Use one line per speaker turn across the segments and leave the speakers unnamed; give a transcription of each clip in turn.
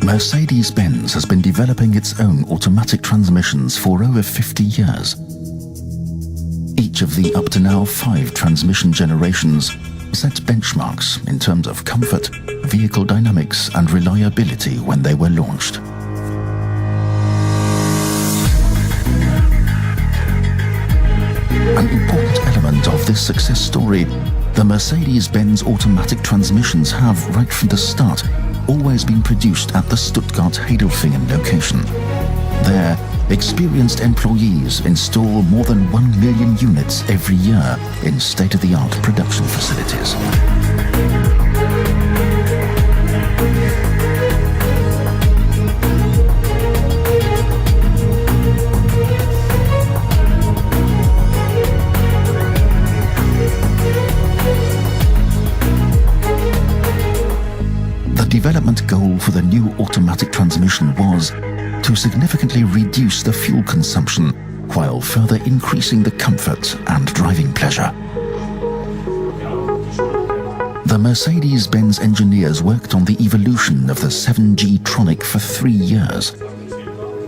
Mercedes-Benz has been developing its own automatic transmissions for over 50 years. Each of the up to now 5 transmission generations set benchmarks in terms of comfort, vehicle dynamics and reliability when they were launched. An important element of this success story, the Mercedes-Benz automatic transmissions have, right from the start, always been produced at the Stuttgart-Heidelfingen location. There, experienced employees install more than 1 million units every year in state-of-the-art production facilities. The development goal for the new automatic transmission was to significantly reduce the fuel consumption while further increasing the comfort and driving pleasure. The Mercedes-Benz engineers worked on the evolution of the 7G TRONIC for 3 years.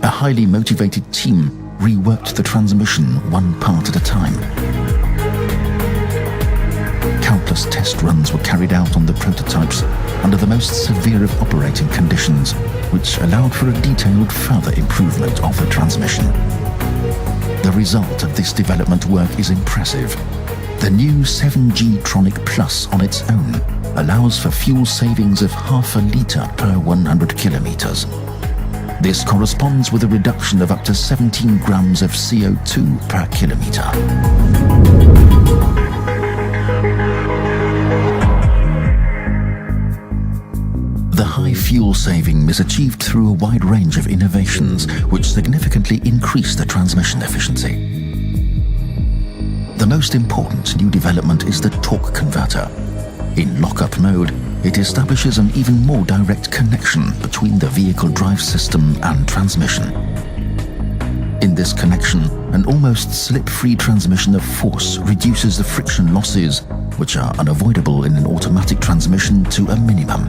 A highly motivated team reworked the transmission one part at a time. Countless test runs were carried out on the prototypes under the most severe of operating conditions, which allowed for a detailed further improvement of the transmission. The result of this development work is impressive. The new 7G TRONIC Plus on its own allows for fuel savings of half a litre per 100 kilometres. This corresponds with a reduction of up to 17 grams of CO2 per kilometre. The high fuel saving is achieved through a wide range of innovations which significantly increase the transmission efficiency. The most important new development is the torque converter. In lock-up mode, it establishes an even more direct connection between the vehicle drive system and transmission. In this connection, an almost slip-free transmission of force reduces the friction losses, which are unavoidable in an automatic transmission, to a minimum.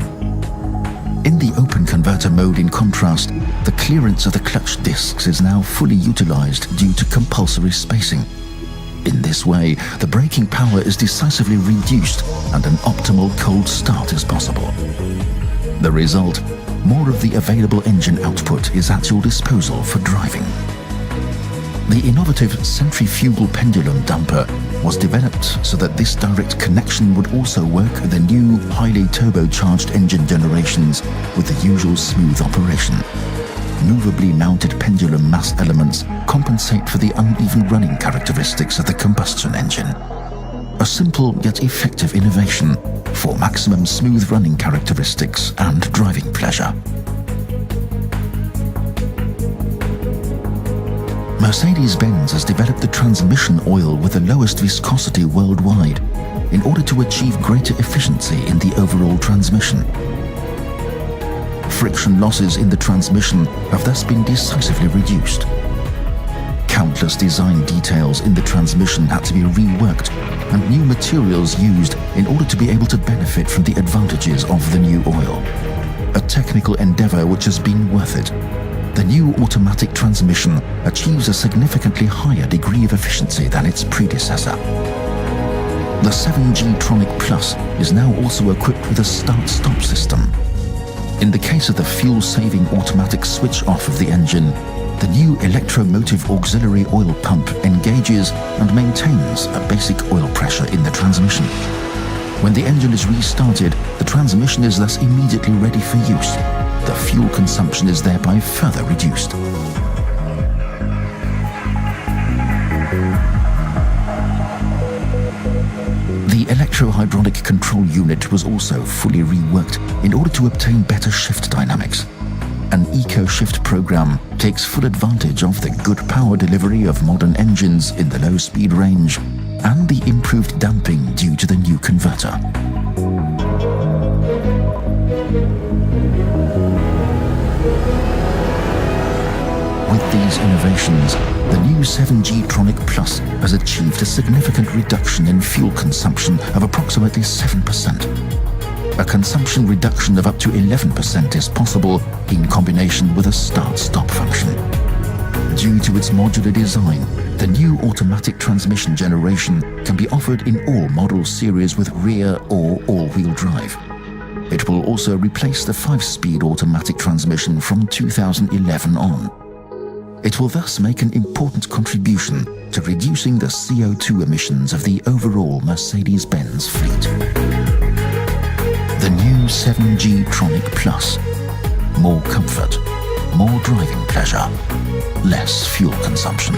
In the open converter mode, in contrast, the clearance of the clutch discs is now fully utilized due to compulsory spacing. In this way, the braking power is decisively reduced and an optimal cold start is possible. The result, more of the available engine output is at your disposal for driving. The innovative centrifugal pendulum damper was developed so that this direct connection would also work with the new highly turbocharged engine generations with the usual smooth operation. Movably mounted pendulum mass elements compensate for the uneven running characteristics of the combustion engine. A simple yet effective innovation for maximum smooth running characteristics and driving pleasure. Mercedes-Benz has developed the transmission oil with the lowest viscosity worldwide in order to achieve greater efficiency in the overall transmission. Friction losses in the transmission have thus been decisively reduced. Countless design details in the transmission had to be reworked and new materials used in order to be able to benefit from the advantages of the new oil. A technical endeavor which has been worth it. The new automatic transmission achieves a significantly higher degree of efficiency than its predecessor. The 7G TRONIC Plus is now also equipped with a start-stop system. In the case of the fuel-saving automatic switch-off of the engine, the new electromotive auxiliary oil pump engages and maintains a basic oil pressure in the transmission. When the engine is restarted, the transmission is thus immediately ready for use. The fuel consumption is thereby further reduced. The electro-hydraulic control unit was also fully reworked in order to obtain better shift dynamics. An eco-shift program takes full advantage of the good power delivery of modern engines in the low speed range and the improved damping due to the new converter. With these innovations, the new 7G TRONIC Plus has achieved a significant reduction in fuel consumption of approximately 7%. A consumption reduction of up to 11% is possible in combination with a start-stop function. Due to its modular design, the new automatic transmission generation can be offered in all model series with rear or all-wheel drive. It will also replace the 5-speed automatic transmission from 2011 on. It will thus make an important contribution to reducing the CO2 emissions of the overall Mercedes-Benz fleet. The new 7G TRONIC Plus. More comfort, more driving pleasure, less fuel consumption.